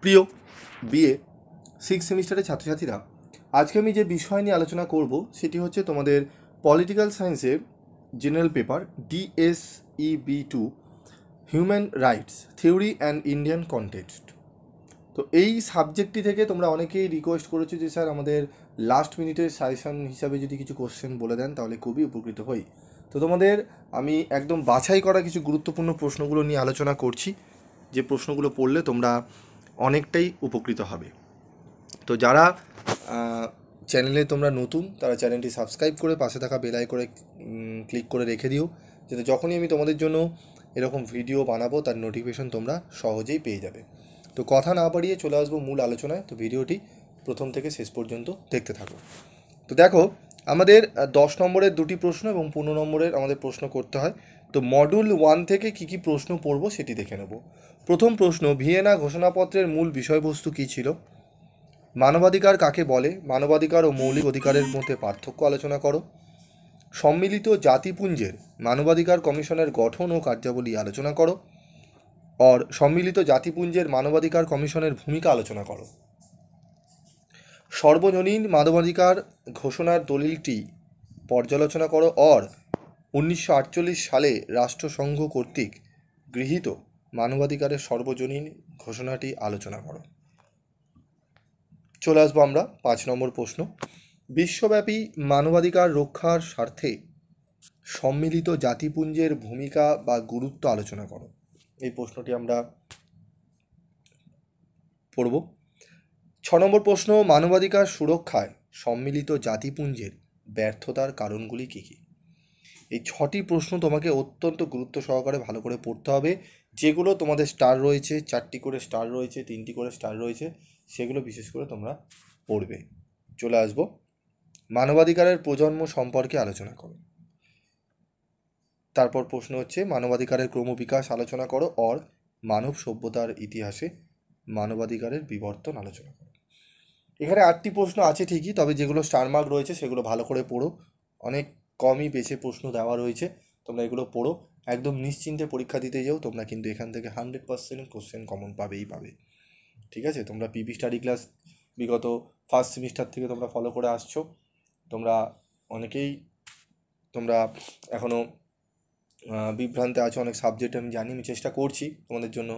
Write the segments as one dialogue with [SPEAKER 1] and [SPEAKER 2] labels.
[SPEAKER 1] প্রিয় BA six সেমিস্টারের ছাত্রছাত্রীরা, আজকে আমি যে বিষয় নিয়ে আলোচনা করব সেটি হচ্ছে তোমাদের পলিটিক্যাল সায়েন্সের general paper DSEB2 human rights theory and Indian context. তো এই সাবজেক্টটি থেকে তোমরা অনেকেই রিকোয়েস্ট করেছো যে স্যার আমাদের লাস্ট মিনিটের সাজেশন হিসাবে যদি কিছু কোশ্চেন বলে দেন তাহলে খুবই উপকৃত হই। তো তোমাদের আমি একদম বাছাই করা কিছু গুরুত্বপূর্ণ প্রশ্নগুলো নিয়ে আলোচনা করছি, যে প্রশ্নগুলো পড়লে তোমরা অনেকটাই উপকৃত হবে। তো যারা চ্যানেলে তোমরা নতুন, তারা চ্যানেলটি সাবস্ক্রাইব করে পাশে থাকা বেল আইকনে ক্লিক করে রেখে দিও, যাতে যখনই আমি তোমাদের জন্য এরকম ভিডিও বানাবো তার নোটিফিকেশন তোমরা সহজেই পেয়ে যাবে। তো কথা না বাড়িয়ে চলে আসবো মূল আলোচনায়। তো ভিডিওটি প্রথম থেকে শেষ পর্যন্ত দেখতে থাকো। তো দেখো, আমাদের 10 নম্বরের দুটি প্রশ্ন এবং 15 নম্বরের আমাদের প্রশ্ন করতে হয়। তো মডিউল 1 থেকে কি কি প্রশ্ন পড়ব সেটি দেখে নেব। প্রথম প্রশ্ন, ভিয়েনা ঘোষণাপত্রের মূল বিষয়বস্তু কী ছিল? মানবাধিকার কাকে বলে? মানবাধিকার ও মৌলিক অধিকারের মধ্যে পার্থক্য আলোচনা করো। সম্মিলিত জাতিপুঞ্জের মানবাধিকার কমিশনের গঠন ও কার্যাবলী আলোচনা করো। और সম্মিলিত জাতিপুঞ্জের মানবাধিকার কমিশনের ভূমিকা আলোচনা করো। সর্বজনীন মানবাধিকার ঘোষণার দলিলটি পর্যালোচনা করো। और 1948 সালে রাষ্ট্রসংঘ কর্তৃক গৃহীত মানবাধিকারের সর্বজনীন ঘোষণাটি আলোচনা করো। চলে আসবো আমরা 5 নম্বর প্রশ্ন, বিশ্বব্যাপী মানবাধিকার রক্ষার স্বার্থে সম্মিলিত জাতিপুঞ্জের ভূমিকা বা গুরুত্ব আলোচনা করো। এই প্রশ্নটি আমরা পড়ব। 6 নম্বর প্রশ্ন, মানবাধিকার সুরক্ষায় সম্মিলিত জাতিপুঞ্জের ব্যর্থতার কারণগুলি কী কী? এই 6টি প্রশ্ন তোমাকে অত্যন্ত গুরুত্ব সহকারে ভালো করে পড়তে হবে। যেগুলো তোমাদের স্টার রয়েছে, 4টি করে স্টার রয়েছে, 3টি করে স্টার রয়েছে, সেগুলো বিশেষ করে তোমরা পড়বে। চলে আসবো, মানবাধিকারের প্রজন্ম সম্পর্কে আলোচনা করো। তারপর প্রশ্ন হচ্ছে, মানবাধিকারের ক্রমবিকাশ আলোচনা করো। और মানব সভ্যতার ইতিহাসে মানবাধিকারের বিবর্তন আলোচনা করো। এখানে 8টি প্রশ্ন আছে ঠিকই, তবে যেগুলো স্টার মার্ক রয়েছে সেগুলো ভালো করে পড়ো। অনেক কমই বেছে প্রশ্ন দেওয়া রয়েছে, তোমরা এগুলো পড়ো। একদম নিশ্চিন্তে পরীক্ষা দিতে যাও, তোমরা কিন্তু এখান থেকে 100% কোশ্চেন কমন পাবেই পাবে। ঠিক আছে, তোমরা পিপি স্টাডি ক্লাস বিগত ফার্স্ট সেমিস্টার থেকে তোমরা ফলো করে আসছো। তোমরা অনেকেই তোমরা এখনও বিভ্রান্তে আছো অনেক সাবজেক্ট, আমি জানি, আমি চেষ্টা করছি তোমাদের জন্য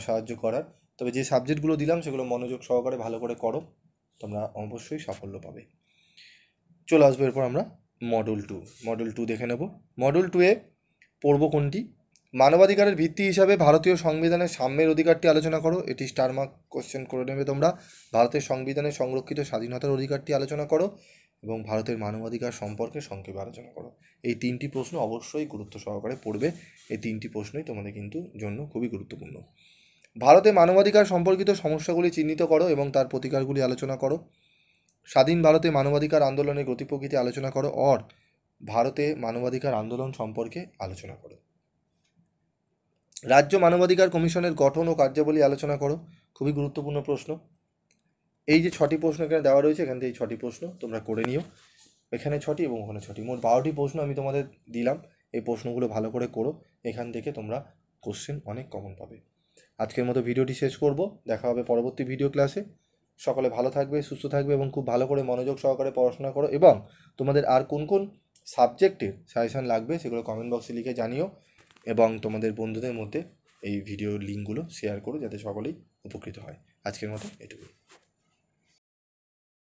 [SPEAKER 1] সাহায্য করার। তবে যে সাবজেক্টগুলো দিলাম সেগুলো মনোযোগ সহকারে ভালো করে করো, তোমরা অবশ্যই সাফল্য পাবে। চলে আসবো এরপর আমরা মডেল টু দেখে নেব। মডেল 2-এ পড়ব কোনটি? মানবাধিকারের ভিত্তি হিসাবে ভারতীয় সংবিধানের সাম্যের অধিকারটি আলোচনা করো। এটি স্টার মার্ক কোশ্চেন করে নেবে তোমরা। ভারতের সংবিধানে সংরক্ষিত স্বাধীনতার অধিকারটি আলোচনা করো এবং ভারতের মানবাধিকার সম্পর্কে সংক্ষেপে আলোচনা করো। এই 3টি প্রশ্ন অবশ্যই গুরুত্ব সহকারে পড়বে। এই 3টি প্রশ্নই তোমাদের কিন্তু জন্য খুবই গুরুত্বপূর্ণ। ভারতে মানবাধিকার সম্পর্কিত সমস্যাগুলি চিহ্নিত করো এবং তার প্রতিকারগুলি আলোচনা করো। স্বাধীন ভারতে মানবাধিকার আন্দোলনের গতি প্রকৃতি আলোচনা করো। और ভারতে মানবাধিকার আন্দোলন সম্পর্কে আলোচনা করো। রাজ্য মানবাধিকার কমিশনের গঠন ও কার্যাবলী আলোচনা করো। খুবই গুরুত্বপূর্ণ প্রশ্ন। এই যে 6টি প্রশ্ন এখানে দেওয়া রয়েছে, এখান থেকে এই 6টি প্রশ্ন তোমরা করে নিও। এখানে 6টি এবং ওখানে 6টি, মোট 12টি প্রশ্ন আমি তোমাদের দিলাম। এই প্রশ্নগুলো ভালো করে করো, এখান থেকে তোমরা কোশ্চেন অনেক কমন পাবে। আজকের মতো ভিডিওটি শেষ করব, দেখা হবে পরবর্তী ভিডিও ক্লাসে। সকলে ভালো থাকবে, সুস্থ থাকবে এবং খুব ভালো করে মনোযোগ সহকারে পড়াশোনা করো। এবং তোমাদের আর কোন কোন সাবজেক্টের সাজেশন লাগবে সেগুলো কমেন্ট বক্সে লিখে জানিও এবং তোমাদের বন্ধুদের মধ্যে এই ভিডিওর লিঙ্কগুলো শেয়ার করো, যাতে সকলেই উপকৃত হয়। আজকের মতো এটুকুই।